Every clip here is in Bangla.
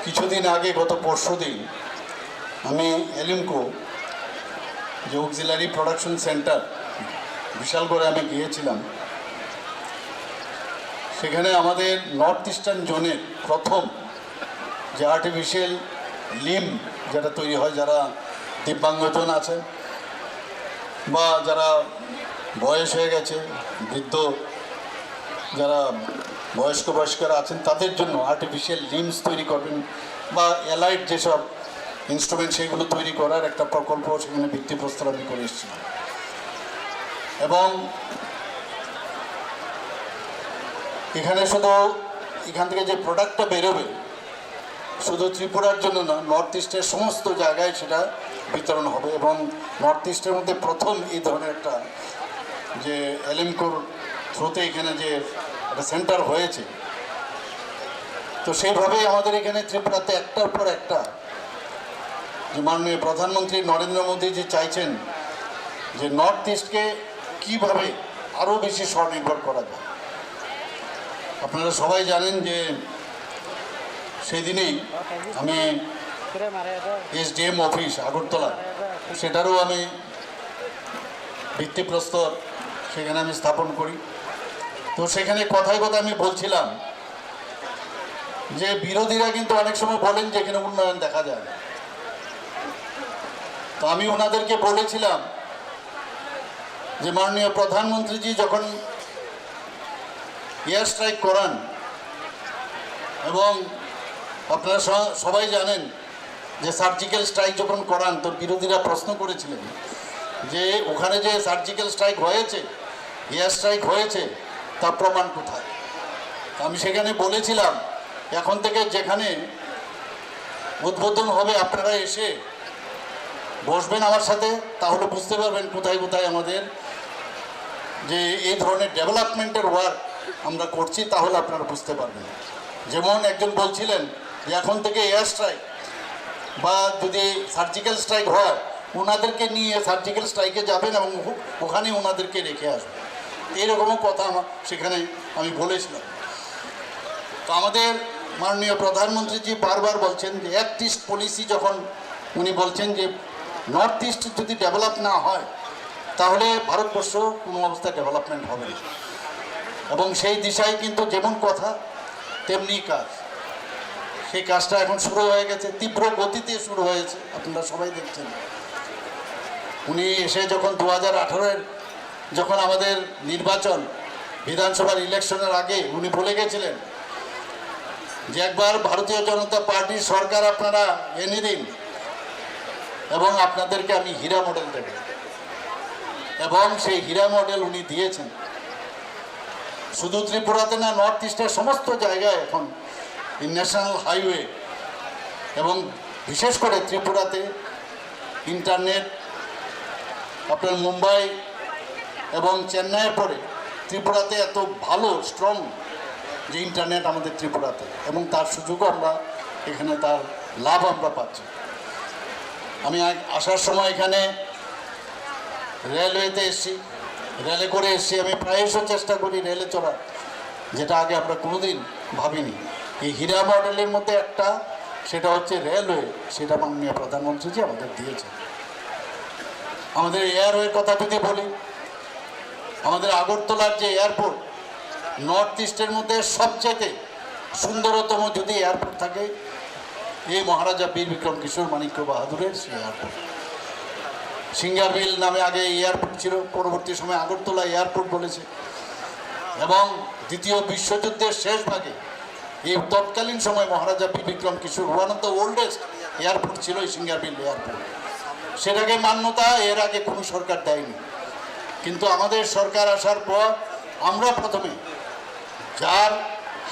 কিছুদিন আগে গত পরশুদিন আমি এলিমকো যে অক্সিলারি প্রোডাকশন সেন্টার বিশালগড়ে আমি গিয়েছিলাম। সেখানে আমাদের নর্থ ইস্টার্ন জোনের প্রথম যে আর্টিফিশিয়াল লিম যেটা তৈরি হয়, যারা দিব্যাঙ্গজন আছেন বা যারা বয়স হয়ে গেছে, বৃদ্ধ যারা বয়স্করা আছেন, তাদের জন্য আর্টিফিশিয়াল লিমস তৈরি করবেন বা অ্যালাইড যেসব ইনস্ট্রুমেন্ট সেগুলো তৈরি করার একটা প্রকল্প সেখানে ভিত্তিপ্রস্তর আমি করে এসেছিলাম। এবং এখানে শুধু এখান থেকে যে প্রোডাক্টটা বেরোবে শুধু ত্রিপুরার জন্য না, নর্থ ইস্টের সমস্ত জায়গায় সেটা বিতরণ হবে। এবং নর্থ ইস্টের মধ্যে প্রথম এই ধরনের একটা যে এলিমকোর থ্রুতে এখানে যে একটা সেন্টার হয়েছে, তো সেইভাবেই আমাদের এখানে ত্রিপুরাতে একটার পর একটা যে মাননীয় প্রধানমন্ত্রী নরেন্দ্র মোদী যে চাইছেন যে নর্থ ইস্টকে কীভাবে আরও বেশি স্বনির্ভর করা যায়। আপনারা সবাই জানেন যে সেই দিনেই আমি এসডিএম অফিস আগরতলা সেটারও আমি ভিত্তিপ্রস্তর সেখানে আমি স্থাপন করি। তো সেখানে কথায় আমি বলছিলাম যে বিরোধীরা কিন্তু অনেক সময় বলেন যে এখানে উন্নয়ন দেখা যায় না। তো আমি ওনাদেরকে বলেছিলাম যে মাননীয় প্রধানমন্ত্রীজি যখন এয়ার স্ট্রাইক করান, এবং আপনারা সবাই জানেন যে সার্জিক্যাল স্ট্রাইক যখন করান, তো বিরোধীরা প্রশ্ন করেছিলেন যে ওখানে যে সার্জিক্যাল স্ট্রাইক হয়েছে, এয়ার স্ট্রাইক হয়েছে, তার প্রমাণ কোথায়। আমি সেখানে বলেছিলাম এখন থেকে যেখানে উদ্বোধন হবে আপনারা এসে বসবেন আমার সাথে, তাহলে বুঝতে পারবেন কোথায় কোথায় আমাদের যে এই ধরনের ডেভেলপমেন্টের ওয়ার্ক আমরা করছি, তাহলে আপনারা বুঝতে পারবেন। যেমন একজন বলছিলেন যে এখন থেকে এয়ার স্ট্রাইক বা যদি সার্জিক্যাল স্ট্রাইক হয়, ওনাদেরকে নিয়ে সার্জিক্যাল স্ট্রাইকে যাবেন এবং ওখানে ওনাদেরকে রেখে আসবেন। এইরকমও কথা সেখানে আমি বলেছিলাম। তো আমাদের মাননীয় প্রধানমন্ত্রীজি বারবার বলছেন যে অ্যাক্ট ইস্ট পলিসি, যখন উনি বলছেন যে নর্থ ইস্ট যদি ডেভেলপ না হয় তাহলে ভারতবর্ষ কোনো অবস্থায় ডেভেলপমেন্ট হবে না। এবং সেই দিশায় কিন্তু যেমন কথা তেমনি কাজ, সেই কাজটা এখন শুরু হয়ে গেছে, তীব্র গতিতে শুরু হয়েছে, আপনারা সবাই দেখছেন। উনি এসে যখন 2018-এর যখন আমাদের নির্বাচন বিধানসভার ইলেকশনের আগে উনি বলে গেছিলেন যে একবার ভারতীয় জনতা পার্টির সরকার আপনারা এনে দিন এবং আপনাদেরকে আমি হীরা মডেল দেব, এবং সেই হীরা মডেল উনি দিয়েছেন। শুধু ত্রিপুরাতে না, নর্থ ইস্টের সমস্ত জায়গায় এখন ন্যাশনাল হাইওয়ে এবং বিশেষ করে ত্রিপুরাতে ইন্টারনেট, আপনার মুম্বাই এবং চেন্নাইয়ের পরে ত্রিপুরাতে এত ভালো স্ট্রং যে ইন্টারনেট আমাদের ত্রিপুরাতে, এবং তার সুযোগও আমরা এখানে তার লাভ আমরা পাচ্ছি। আমি আসার সময় এখানে রেলওয়েতে এসেছি, রেলে করে এসেছি। আমি প্রায়শই চেষ্টা করি রেলে চড়ার, যেটা আগে আমরা কোনোদিন ভাবিনি। এই হীরা মডেলের মধ্যে একটা, সেটা হচ্ছে রেলওয়ে, সেটা মাননীয় প্রধানমন্ত্রীজি আমাদের দিয়েছে। আমাদের এয়ারওয়ের কথা যদি বলি, আমাদের আগরতলার যে এয়ারপোর্ট নর্থ ইস্টের মধ্যে সবচেয়ে সুন্দরতম যদি এয়ারপোর্ট থাকে, এই মহারাজা বীর বিক্রম কিশোর মাণিক্য বাহাদুরের সেই এয়ারপোর্ট। সিঙ্গারবিল নামে আগে এয়ারপোর্ট ছিল, পরবর্তী সময় আগরতলা এয়ারপোর্ট বলেছে। এবং দ্বিতীয় বিশ্বযুদ্ধের শেষ ভাগে এই তৎকালীন সময় Maharaja Bir Bikram Kishore one of the oldest airport ছিল এই সিঙ্গারবিল এয়ারপোর্ট। সেটাকে মান্যতা এর আগে কোনো সরকার দেয়নি, কিন্তু আমাদের সরকার আসার পর আমরা প্রথমে, যার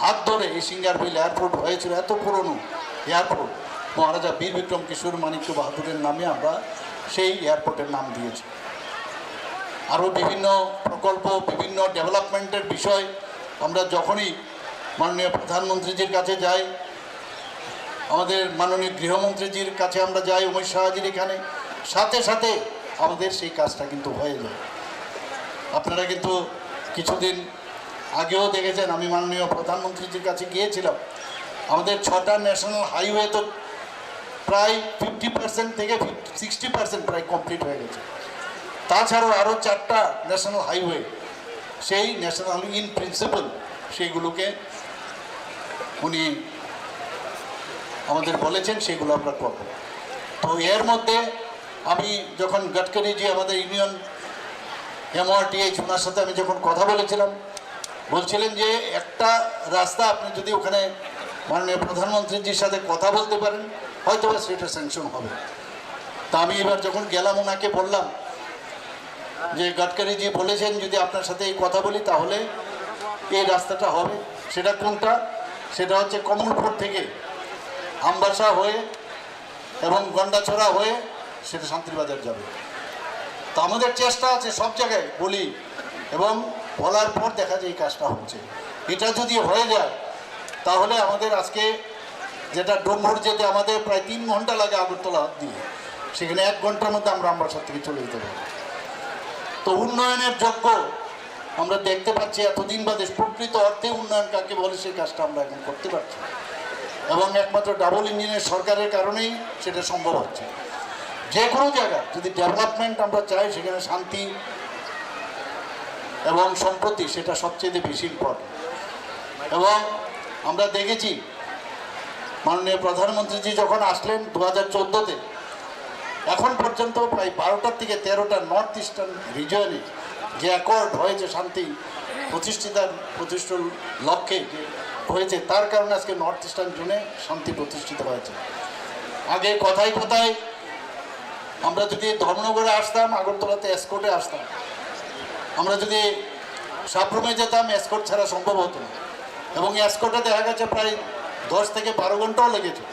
হাত ধরে এই সিঙ্গারবিল এয়ারপোর্ট হয়েছিল, এত পুরনো এয়ারপোর্ট, মহারাজা বীর বিক্রম কিশোর মাণিক্য বাহাদুরের নামে আমরা সেই এয়ারপোর্টের নাম দিয়েছি। আরও বিভিন্ন প্রকল্প, বিভিন্ন ডেভেলপমেন্টের বিষয় আমরা যখনই মাননীয় প্রধানমন্ত্রীজির কাছে যাই, আমাদের মাননীয় গৃহমন্ত্রীজির কাছে আমরা যাই, উমেশ শাহজির এখানে, সাথে সাথে আমাদের সেই কাজটা কিন্তু হয়ে যায়। আপনারা কিন্তু কিছুদিন আগেও দেখেছেন আমি মাননীয় প্রধানমন্ত্রীজির কাছে গিয়েছিলাম, আমাদের 6টা ন্যাশনাল হাইওয়ে তো প্রায় 50% থেকে 60% প্রায় কমপ্লিট হয়ে গেছে। তাছাড়াও আরও 4টা ন্যাশনাল হাইওয়ে, সেই ন্যাশনাল ইন প্রিন্সিপাল সেইগুলোকে উনি আমাদের বলেছেন, সেগুলো আমরা করব। তো এর মধ্যে আমি যখন গডকারিজি আমাদের ইউনিয়ন MRTH ওনার সাথে আমি যখন কথা বলেছিলাম, বলছিলেন যে একটা রাস্তা আপনি যদি ওখানে মাননীয় প্রধানমন্ত্রীজির সাথে কথা বলতে পারেন হয়তো বা সেটা স্যাংশন হবে। তা আমি এবার যখন গেলাম ওনাকে বললাম যে গডকারিজি বলেছেন যদি আপনার সাথে এই কথা বলি তাহলে এই রাস্তাটা হবে। সেটা কোনটা? সেটা হচ্ছে কমলপুর থেকে আমবাসা হয়ে এবং গন্ডাছড়া হয়ে সেটা শান্তিবাজার যাবে। তো আমাদের চেষ্টা আছে সব জায়গায় বলি এবং বলার পর দেখা যায় এই কাজটা হচ্ছে। এটা যদি হয়ে যায় তাহলে আমাদের আজকে যেটা ডোমহর যেতে আমাদের প্রায় 3 ঘন্টা লাগে আগরতলা দিয়ে, সেখানে 1 ঘন্টার মধ্যে আমরা আমবাসা থেকে চলে যেতে পারি। তো উন্নয়নের যোগ্য আমরা দেখতে পাচ্ছি এতদিন বাদে প্রকৃত অর্থে উন্নয়ন কাকে বলে সেই কাজটা আমরা এখন করতে পারছি এবং একমাত্র ডাবল ইঞ্জিনের সরকারের কারণেই সেটা সম্ভব হচ্ছে। যে কোনো জায়গা যদি ডেভেলপমেন্ট আমরা চাই সেখানে শান্তি এবং সম্প্রতি সেটা সবচেয়ে বেশি ইম্পর্টেন্ট। এবং আমরা দেখেছি মাননীয় প্রধানমন্ত্রীজি যখন আসলেন 2014-তে, এখন পর্যন্ত প্রায় 12টার থেকে 13টা নর্থ ইস্টার্ন রিজনে যে অ্যাকর্ড হয়েছে শান্তি প্রতিষ্ঠার লক্ষ্যে যে হয়েছে, তার কারণে আজকে নর্থ ইস্টার্ন জোনে শান্তি প্রতিষ্ঠিত হয়েছে। আগে কথায় কথায় আমরা যদি ধর্মনগরে আসতাম আগরতলাতে এসকোর্টে আসতাম, আমরা যদি সাবরুমে যেতাম এসকোর্ট ছাড়া সম্ভব হতো না এবং এসকোর্টে দেখা গেছে প্রায় 10 থেকে 12 ঘন্টাও লেগেছে।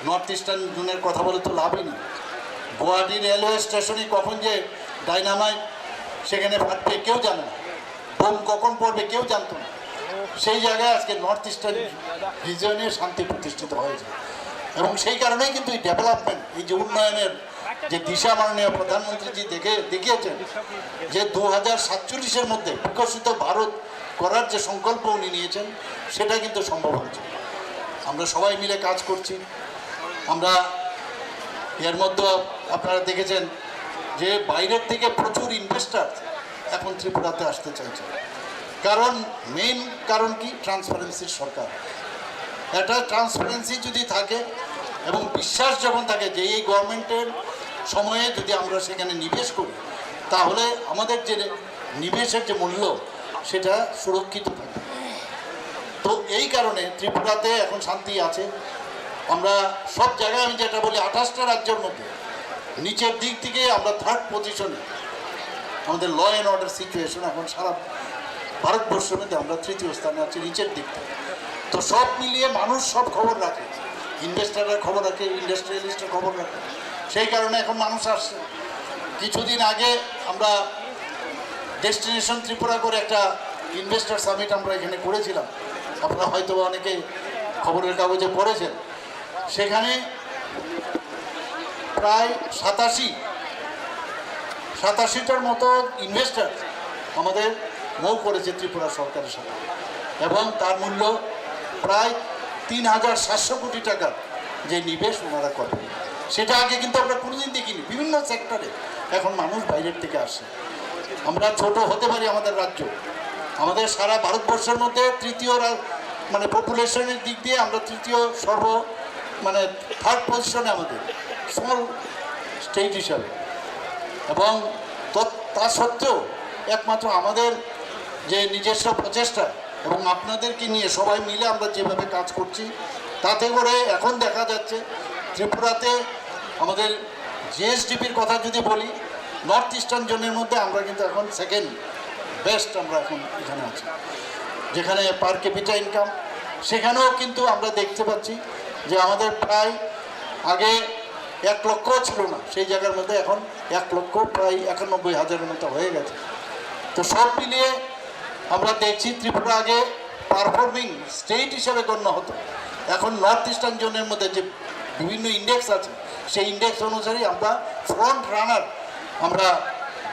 নর্থ ইস্টার্ন জোনের কথা বলে তো লাভই নেই। গুয়াহাটি রেলওয়ে স্টেশনে কখন যে ডাইনামাইট সেখানে ফাটবে কেউ জানে না, বোম কখন পড়বে কেউ জানতো না। সেই জায়গায় আজকে নর্থ ইস্টার্ন রিজনে শান্তি প্রতিষ্ঠিত হয়েছে এবং সেই কারণেই কিন্তু এই ডেভেলপমেন্ট, এই যে উন্নয়নের যে দিশা মাননীয় প্রধানমন্ত্রীজি দেখিয়েছেন যে 2047-এর মধ্যে বিকশিত ভারত করার যে সংকল্প উনি নিয়েছেন সেটা কিন্তু সম্ভব হচ্ছে। আমরা সবাই মিলে কাজ করছি। আমরা এর মধ্যে আপনারা দেখেছেন যে বাইরের থেকে প্রচুর ইনভেস্টার এখন ত্রিপুরাতে আসতে চাইছে। কারণ মেইন কারণ কি? ট্রান্সপারেন্সির সরকার। একটা ট্রান্সপারেন্সি যদি থাকে এবং বিশ্বাস যখন থাকে যে এই গভর্নমেন্টের সময়ে যদি আমরা সেখানে নিবেশ করি তাহলে আমাদের যে নিবেশের যে মূল্য সেটা সুরক্ষিত থাকে। তো এই কারণে ত্রিপুরাতে এখন শান্তি আছে। আমরা সব জায়গায়, আমি যেটা বলি 28টা রাজ্যের মধ্যে নিচের দিক থেকে আমরা 3rd পজিশনে, আমাদের ল অ্যান্ড অর্ডার সিচুয়েশন এখন সারা ভারতবর্ষের মধ্যে আমরা 3য় স্থানে আছি নিচের দিক থেকে। তো সব মিলিয়ে মানুষ সব খবর রাখে, ইনভেস্টাররা খবর রাখে, ইন্ডাস্ট্রিয়ালিস্টরা খবর রাখে। সেই কারণে এখন মানুষ আসছে। কিছুদিন আগে আমরা ডেস্টিনেশন ত্রিপুরা করে একটা ইনভেস্টার সামিট আমরা এখানে করেছিলাম, আপনারা হয়তো অনেকে খবরের কাগজে পড়েছেন। সেখানে প্রায় 87টার মতো ইনভেস্টার আমাদের মৌ করেছে ত্রিপুরা সরকারের সাথে এবং তার মূল্য প্রায় 3700 কোটি টাকার যে নিবেশ ওনারা করবেন। সেটা আগে কিন্তু আমরা কোনোদিন দেখিনি। বিভিন্ন সেক্টরে এখন মানুষ বাইরের থেকে আসে। আমরা ছোট হতে পারি আমাদের রাজ্য, আমাদের সারা ভারতবর্ষের মধ্যে 3য় মানে পপুলেশনের দিক দিয়ে আমরা 3য় মানে 3rd পজিশনে আমাদের স্মল স্টেট হিসাবে। এবং তা সত্ত্বেও একমাত্র আমাদের যে নিজস্ব প্রচেষ্টা এবং আপনাদেরকে নিয়ে সবাই মিলে আমরা যেভাবে কাজ করছি তাতে করে এখন দেখা যাচ্ছে ত্রিপুরাতে আমাদের জিএসডিপির কথা যদি বলি, নর্থ ইস্টার্ন জোনের মধ্যে আমরা কিন্তু এখন 2nd বেস্ট আমরা এখন এখানে আছি। যেখানে পার ক্যাপিটা ইনকাম সেখানেও কিন্তু আমরা দেখতে পাচ্ছি যে আমাদের প্রায় আগে 1 লক্ষ ছিল না, সেই জায়গার মধ্যে এখন 1 লক্ষ প্রায় 91,000-এর মতো হয়ে গেছে। তো সব মিলিয়ে আমরা দেখছি ত্রিপুরা আগে পারফর্মিং স্টেট হিসেবে গণ্য হতো, এখন নর্থ ইস্টার্ন জোনের মধ্যে যে বিভিন্ন ইন্ডেক্স আছে সেই ইন্ডেক্স অনুসারে আমরা ফ্রন্ট রানার, আমরা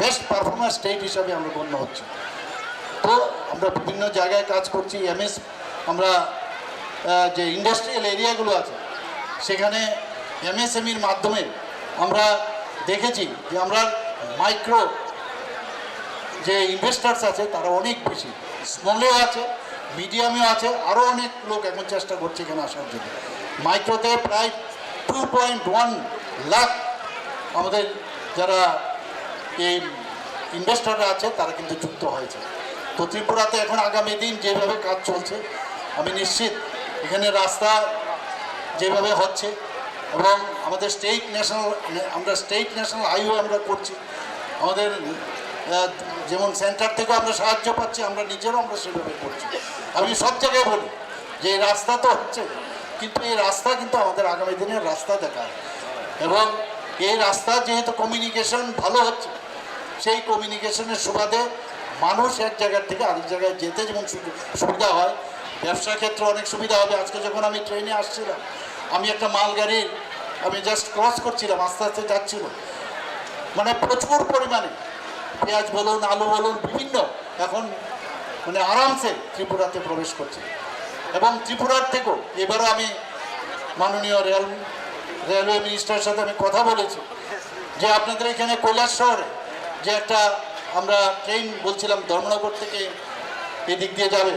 বেস্ট পারফর্মার স্টেট হিসাবে আমরা গণ্য হচ্ছি। তো আমরা বিভিন্ন জায়গায় কাজ করছি। এমএস আমরা যে ইন্ডাস্ট্রিয়াল এরিয়াগুলো আছে সেখানে এমএসএমইর মাধ্যমে আমরা দেখেছি যে আমরা মাইক্রো যে ইনভেস্টার্স আছে তারা অনেক বেশি, স্মলেও আছে, মিডিয়ামেও আছে, আরও অনেক লোক এখন চেষ্টা করছে এখানে আসার জন্য। মাইক্রোতে প্রায় 2.1 লাখ আমাদের যারা এই ইনভেস্টাররা আছে তারা কিন্তু যুক্ত হয়েছে। তো ত্রিপুরাতে এখন আগামী দিন যেভাবে কাজ চলছে আমি নিশ্চিত এখানে রাস্তা যেভাবে হচ্ছে এবং আমাদের স্টেট ন্যাশনাল হাইওয়ে আমরা করছি, আমাদের যেমন সেন্টার থেকেও আমরা সাহায্য পাচ্ছি, আমরা নিজেরাও আমরা সেভাবে করছি। আমি সব জায়গায় বলি যে এই রাস্তা তো হচ্ছে, কিন্তু এই রাস্তা কিন্তু আমাদের আগামী দিনের রাস্তা দেখায় এবং এই রাস্তা যেহেতু কমিউনিকেশন ভালো হচ্ছে, সেই কমিউনিকেশনের সুবাদে মানুষ এক জায়গার থেকে আরেক জায়গায় যেতে যেমন সুবিধা হয়, ব্যবসা ক্ষেত্রে অনেক সুবিধা হবে। আজকে যখন আমি ট্রেনে আসছিলাম, আমি একটা মালগাড়ির আমি জাস্ট ক্রস করছিলাম, আস্তে আস্তে যাচ্ছিল, মানে প্রচুর পরিমাণে পেঁয়াজ বলুন, আলু বলুন, বিভিন্ন এখন মানে আরামসে ত্রিপুরাতে প্রবেশ করছে। এবং ত্রিপুরার থেকেও এবারও আমি মাননীয় রেলওয়ে মিনিস্টারের সাথে আমি কথা বলেছি যে আপনাদের এখানে কৈলাস শহরে যে একটা আমরা ট্রেন বলছিলাম ধর্মনগর থেকে এদিক দিয়ে যাবে,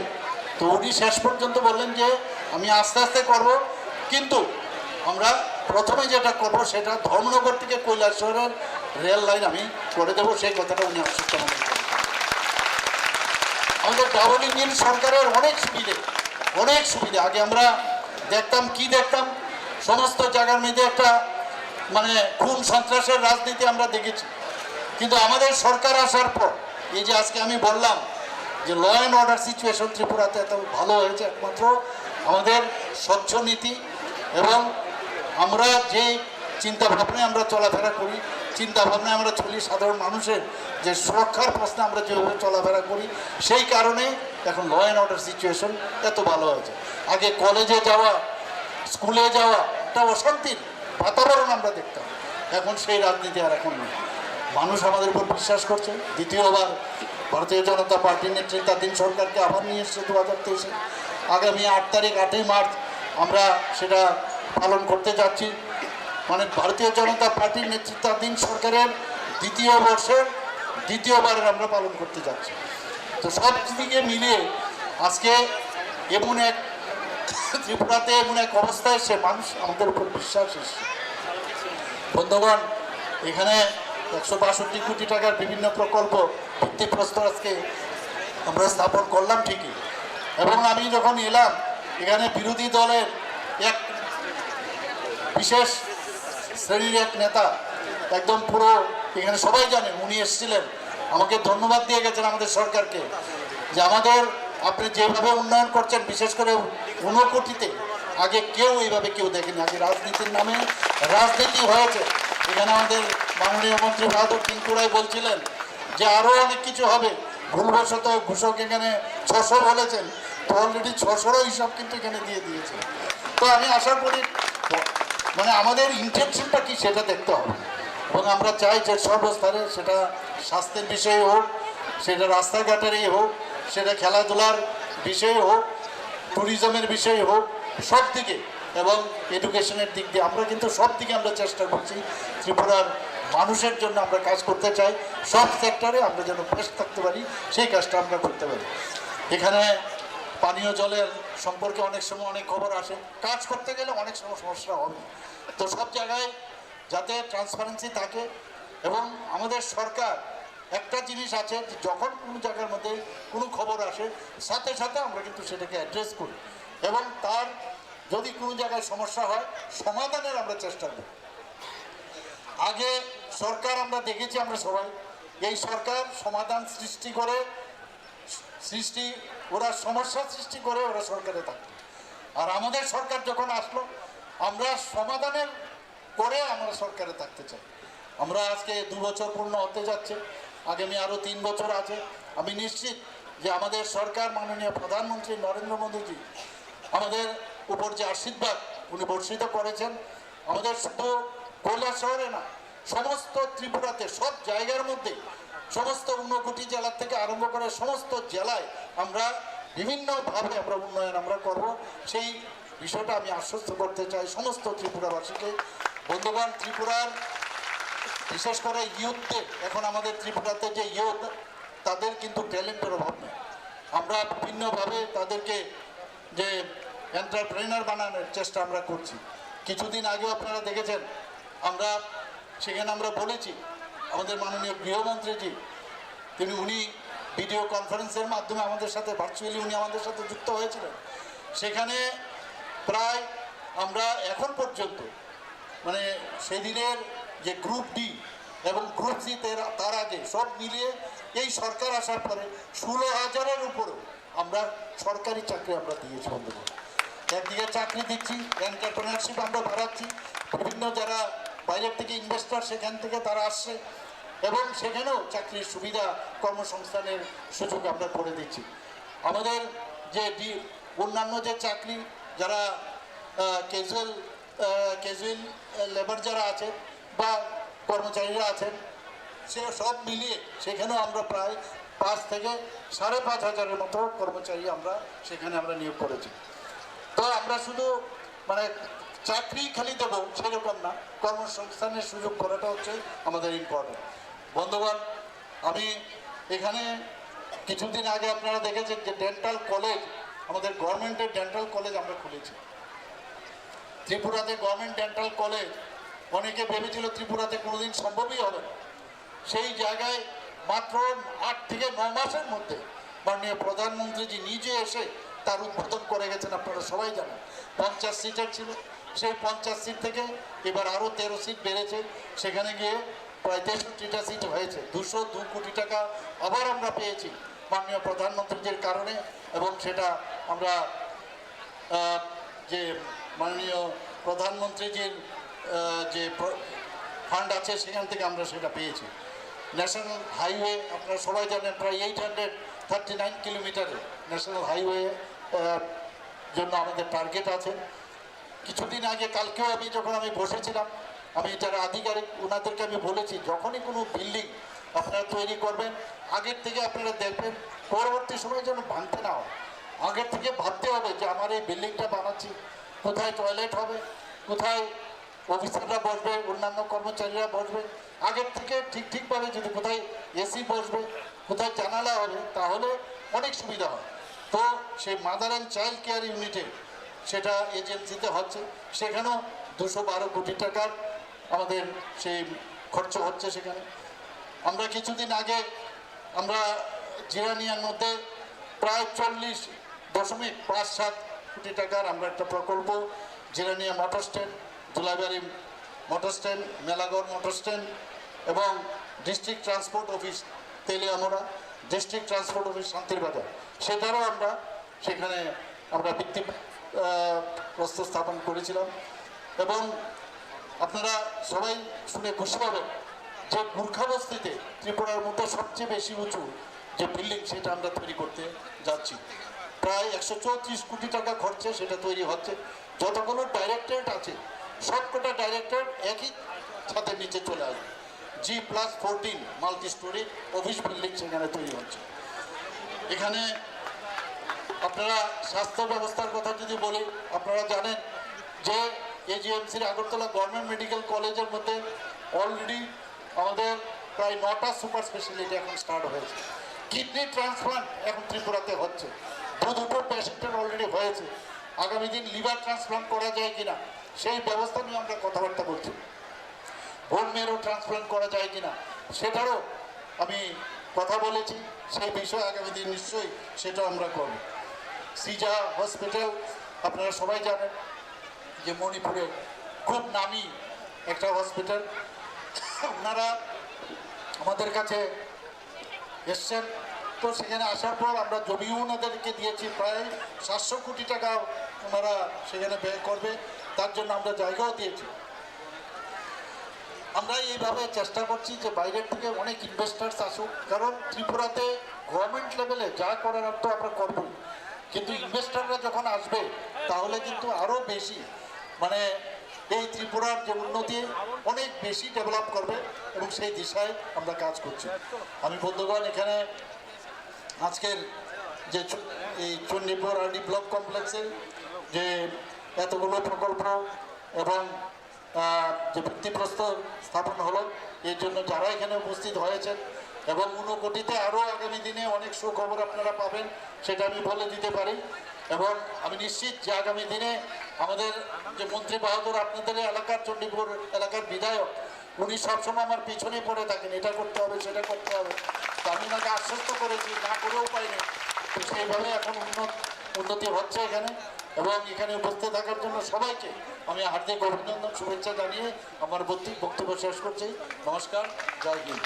তো উনি শেষ পর্যন্ত বললেন যে আমি আস্তে আস্তে করব, কিন্তু আমরা প্রথমে যেটা করব সেটা ধর্মনগর থেকে কৈলাস শহরের রেল লাইন আমি করে দেবো, সেই কথাটা উনি আশ্বস্ত করেন। আমাদের ডাবল ইঞ্জিন সরকারের অনেক সুবিধে। আগে আমরা দেখতাম সমস্ত জায়গার মধ্যে একটা মানে খুন সন্ত্রাসের রাজনীতি আমরা দেখেছি, কিন্তু আমাদের সরকার আসার পর এই যে আজকে আমি বললাম যে ল অ্যান্ড অর্ডার সিচুয়েশন ত্রিপুরাতে এত ভালো হয়েছে একমাত্র আমাদের স্বচ্ছ নীতি এবং আমরা যে চিন্তাভাবনায় আমরা চলাফেরা করি, চিন্তাভাবনায় আমরা চলি, সাধারণ মানুষের যে সুরক্ষার প্রশ্নে আমরা যেভাবে চলাফেরা করি, সেই কারণে এখন ল অ্যান্ড অর্ডার সিচুয়েশন এত ভালো হয়েছে। আগে কলেজে যাওয়া, স্কুলে যাওয়া একটা অশান্তির বাতাবরণ আমরা দেখতাম, এখন সেই রাজনীতি আর এখন নেই। মানুষ আমাদের উপর বিশ্বাস করছে। দ্বিতীয়বার ভারতীয় জনতা পার্টির নেতৃত্বাধীন সরকারকে আবার নিয়ে এসছে 2023-এ। আগামী 8 তারিখ 8ই মার্চ আমরা সেটা পালন করতে যাচ্ছি, মানে ভারতীয় জনতা পার্টির নেতৃত্বাধীন সরকারের দ্বিতীয়বারের আমরা পালন করতে যাচ্ছি। তো সব দিকে মিলিয়ে আজকে এমন এক ত্রিপুরাতে এমন এক অবস্থা এসে মানুষ আমাদের উপর বিশ্বাস এসছে। বন্ধুগণ, এখানে 162 কোটি টাকার বিভিন্ন প্রকল্প ভিত্তিপ্রস্তর আজকে আমরা স্থাপন করলাম ঠিকই, এবং আমি যখন এলাম এখানে বিরোধী দলের এক বিশেষ শ্রেণীর এক নেতা একদম পুরো এখানে সবাই জানেন, উনি এসেছিলেন, আমাকে ধন্যবাদ দিয়ে গেছেন আমাদের সরকারকে যে আপনি যেভাবে উন্নয়ন করছেন, বিশেষ করে 19 কোটিতে আগে এইভাবে কেউ দেখেনি। আগে রাজনীতির নামে রাজনীতি হয়েছে। এখানে আমাদের মাননীয় মন্ত্রী বাহাদুর টিঙ্কুরাই বলছিলেন যে আরও অনেক কিছু হবে, ভুলবশত ঘোষক এখানে 600 বলেছেন, তো অলরেডি 600-ও হিসাব কিন্তু এখানে দিয়ে দিয়েছে। তো আমি আশা করি মানে আমাদের ইন্টেনশনটা কি সেটা দেখতে হবে, এবং আমরা চাই যে সর্বস্তরে, সেটা স্বাস্থ্যের বিষয়ে হোক, সেটা রাস্তাঘাটেরই হোক, সেটা খেলাধুলার বিষয়ে হোক, ট্যুরিজমের বিষয়ে হোক, সব দিকে এবং এডুকেশনের দিক দিয়ে আমরা কিন্তু সব দিকে আমরা চেষ্টা করছি। ত্রিপুরার মানুষের জন্য আমরা কাজ করতে চাই, সব সেক্টরে আমরা যেন বেস্ট থাকতে পারি সেই কাজটা আমরা করতে পারি। এখানে পানীয় জলের সম্পর্কে অনেক সময় অনেক খবর আসে, কাজ করতে গেলে অনেক সময় সমস্যা হবে। তো সব জায়গায় যাতে ট্রান্সপারেন্সি থাকে, এবং আমাদের সরকার একটা জিনিস আছে যে যখন কোনো জায়গার মধ্যে কোনো খবর আসে সাথে সাথে আমরা কিন্তু সেটাকে অ্যাড্রেস করি, এবং তার যদি কোনো জায়গায় সমস্যা হয় সমাধানের আমরা চেষ্টা করি। আগে সরকার আমরা দেখেছি, আমরা সবাই এই সরকার সমাধান ওরা সমস্যা সৃষ্টি করে ওরা সরকারে থাকে, আর আমাদের সরকার যখন আসলো আমরা সমাধানের করে আমরা সরকারে থাকতে চাই। আমরা আজকে 2 বছর পূর্ণ হতে যাচ্ছে, আগামী আরও 3 বছর আছে। আমি নিশ্চিত যে আমাদের সরকার, মাননীয় প্রধানমন্ত্রী নরেন্দ্র মোদীজি আমাদের উপর যে আশীর্বাদ উনি বর্ষিত করেছেন, আমাদের শুধু কৈলাস শহরে না, সমস্ত ত্রিপুরাতে সব জায়গার মধ্যে, সমস্ত 19 কোটি জেলা থেকে আরম্ভ করে সমস্ত জেলায় আমরা বিভিন্নভাবে আমরা উন্নয়ন আমরা করব, সেই বিষয়টা আমি আশ্বস্ত করতে চাই সমস্ত ত্রিপুরাবাসীকে। বন্ধুগণ, ত্রিপুরার বিশেষ করে ইয়ুথদের, এখন আমাদের ত্রিপুরাতে যে ইয়ুথ, তাদের কিন্তু ট্যালেন্টের অভাব নেই। আমরা বিভিন্নভাবে তাদেরকে যে এন্টারপ্রেনার বানানোর চেষ্টা আমরা করছি। কিছুদিন আগেও আপনারা দেখেছেন, আমরা সেখানে আমরা বলেছি, আমাদের মাননীয় গৃহমন্ত্রীজি উনি ভিডিও কনফারেন্সের মাধ্যমে আমাদের সাথে ভার্চুয়ালি উনি আমাদের সাথে যুক্ত হয়েছিলেন। সেখানে প্রায় আমরা এখন পর্যন্ত মানে সেদিনের যে গ্রুপ ডি এবং গ্রুপ সি তার আগে সব মিলিয়ে এই সরকার আসার পরে 16,000-এর উপরেও আমরা সরকারি চাকরি আমরা দিয়েছি। বন্ধুগণ, একদিকে চাকরি দিচ্ছি, এন্টারপ্রেনারশিপ আমরা বাড়াচ্ছি, বিভিন্ন যারা বাইরের থেকে ইনভেস্টর সেখান থেকে তারা আসছে এবং সেখানেও চাকরির সুবিধা, কর্মসংস্থানের সুযোগ আমরা করে দিচ্ছি। আমাদের যে অন্যান্য যে চাকরি, যারা ক্যাজুয়াল লেবার যারা আছে বা কর্মচারীরা আছেন, সে সব মিলিয়ে সেখানেও আমরা প্রায় 5 থেকে 5,500-এর মতো কর্মচারী আমরা সেখানে আমরা নিয়োগ করেছি। তো আমরা শুধু মানে চাকরি খালি দেবো সেরকম না, কর্মসংস্থানের সুযোগ করাটা হচ্ছে আমাদের ইম্পর্টেন্ট। বন্ধুগণ, আমি এখানে কিছুদিন আগে আপনারা দেখেছেন যে ডেন্টাল কলেজ, আমাদের গভর্নমেন্টের ডেন্টাল কলেজ আমরা খুলেছি ত্রিপুরাতে। গভর্নমেন্ট ডেন্টাল কলেজ অনেকে ভেবেছিল ত্রিপুরাতে কোনোদিন সম্ভবই হবে না, সেই জায়গায় মাত্র 8 থেকে 9 মাসের মধ্যে মাননীয় প্রধানমন্ত্রীজি নিজে এসে তার উদ্বোধন করে গেছেন। আপনারা সবাই জানেন 50 সিটের ছিল, সেই 50 সিট থেকে এবার আরও 13 সিট বেড়েছে, সেখানে গিয়ে প্রায় 63টা সিট হয়েছে। 202 কোটি টাকা আবার আমরা পেয়েছি মাননীয় প্রধানমন্ত্রীজির কারণে, এবং সেটা আমরা যে মাননীয় প্রধানমন্ত্রীজির যে ফান্ড আছে সেখান থেকে আমরা সেটা পেয়েছি। ন্যাশনাল হাইওয়ে আপনারা সবাই জানেন প্রায় 839 কিলোমিটারের ন্যাশনাল হাইওয়ে জন্য আমাদের টার্গেট আছে। কিছুদিন আগে কালকেও যখন আমি বসেছিলাম, আমি যারা আধিকারিক ওনাদেরকে আমি বলেছি, যখনই কোনো বিল্ডিং আপনারা তৈরি করবেন আগের থেকে আপনারা দেখবেন পরবর্তী সময় যেন ভাঙতে না হয়। আগের থেকে ভাবতে হবে যে আমার এই বিল্ডিংটা বানাচ্ছি, কোথায় টয়লেট হবে, কোথায় অফিসাররা বসবে, অন্যান্য কর্মচারীরা বসবে, আগের থেকে ঠিকভাবে যদি কোথায় এসি বসবে, কোথায় জানালা হবে, তাহলে অনেক সুবিধা হয়। তো সেই মাদার অ্যান্ড চাইল্ড কেয়ার ইউনিটে সেটা এজেন্সিতে হচ্ছে, সেখানেও 212 কোটি টাকার আমাদের সেই খরচ হচ্ছে সেখানে। আমরা কিছুদিন আগে আমরা জিরানিয়ার মধ্যে প্রায় 40.57 কোটি টাকার আমরা একটা প্রকল্প, Jirania motor stand, Dulaibari motor stand, Melaghar motor stand এবং district transport office Teliamura, district transport office Santirbazar, সেটারও আমরা সেখানে আমরা ভিত্তি প্রস্তর স্থাপন করেছিলাম। এবং আপনারা সবাই শুনে খুশি হবেন যে মূর্খাবস্তিতে ত্রিপুরার মধ্যে সবচেয়ে বেশি উঁচু যে বিল্ডিং সেটা আমরা তৈরি করতে যাচ্ছি। প্রায় 134 কোটি টাকা খরচে সেটা তৈরি হচ্ছে। যতগুলো ডাইরেক্টরেট আছে সবকটা ডাইরেক্টরেট একই ছাদের নিচে চলে আসবে। G+14 multi story office building সেখানে তৈরি হচ্ছে। এখানে আপনারা স্বাস্থ্য ব্যবস্থার কথা যদি বলি, আপনারা জানেন যে এজিএমসির আগরতলা গভর্নমেন্ট মেডিকেল কলেজের মধ্যে অলরেডি আমাদের প্রায় 9টা সুপার স্পেশালিটি এখন স্টার্ট হয়েছে। কিডনি ট্রান্সপ্লান্ট এখন ত্রিপুরাতে হচ্ছে, দুটো পেশেন্টের অলরেডি হয়েছে। আগামী দিন লিভার ট্রান্সপ্লান্ট করা যায় কিনা সেই ব্যবস্থা নিয়ে আমরা কথাবার্তা বলছি। বোন মেরো ট্রান্সপ্লান্ট করা যায় কিনা সেটারও আমি কথা বলেছি, সেই বিষয়ে আগামী দিন নিশ্চয়ই সেটা আমরা করব। সিজা হসপিটাল আপনারা সবাই জানেন যে মণিপুরে খুব নামি একটা হসপিটাল, ওনারা আমাদের কাছে এসছেন। তো সেখানে আসার পর আমরা জমিও ওনাদেরকে দিয়েছি, প্রায় 700 কোটি টাকা ওনারা সেখানে ব্যয় করবে, তার জন্য আমরা জায়গাও দিয়েছি। আমরা এইভাবে চেষ্টা করছি যে বাইরের থেকে অনেক ইনভেস্টার্স আসুক, কারণ ত্রিপুরাতে গভর্নমেন্ট লেভেলে যা করার তো আমরা করবই, কিন্তু ইনভেস্টাররা যখন আসবে তাহলে কিন্তু আরও বেশি মানে এই ত্রিপুরার যে উন্নতি অনেক বেশি ডেভেলপ করবে, এবং সেই দিশায় আমরা কাজ করছি। আমি বন্ধুগণ এখানে আজকের যে এই চণ্ডীপুর আরডি ব্লক কমপ্লেক্সে যে এতগুলো প্রকল্প এবং যে ভিত্তিপ্রস্তর স্থাপন হলো, এর জন্য যারা এখানে উপস্থিত হয়েছেন এবং ঊনকোটিতে আরও আগামী দিনে অনেক সুখবর আপনারা পাবেন, সেটা আমি বলে দিতে পারি। এবং আমি নিশ্চিত যে আগামী দিনে আমাদের যে মন্ত্রী বাহাদুর, আপনাদের এলাকার চণ্ডীপুর এলাকার বিধায়ক, উনি সবসময় আমার পিছনে পড়ে থাকেন, এটা করতে হবে সেটা করতে হবে। তো আমি ওনাকে আশ্বস্ত করেছি, না করেও পাইনি। তো সেইভাবে এখন উন্নতি হচ্ছে এখানে। এবং এখানে উপস্থিত থাকার জন্য সবাইকে আমি হার্দিক অভিনন্দন শুভেচ্ছা জানিয়ে আমার বক্তব্য শেষ করছি। নমস্কার, জয় হিন্দ।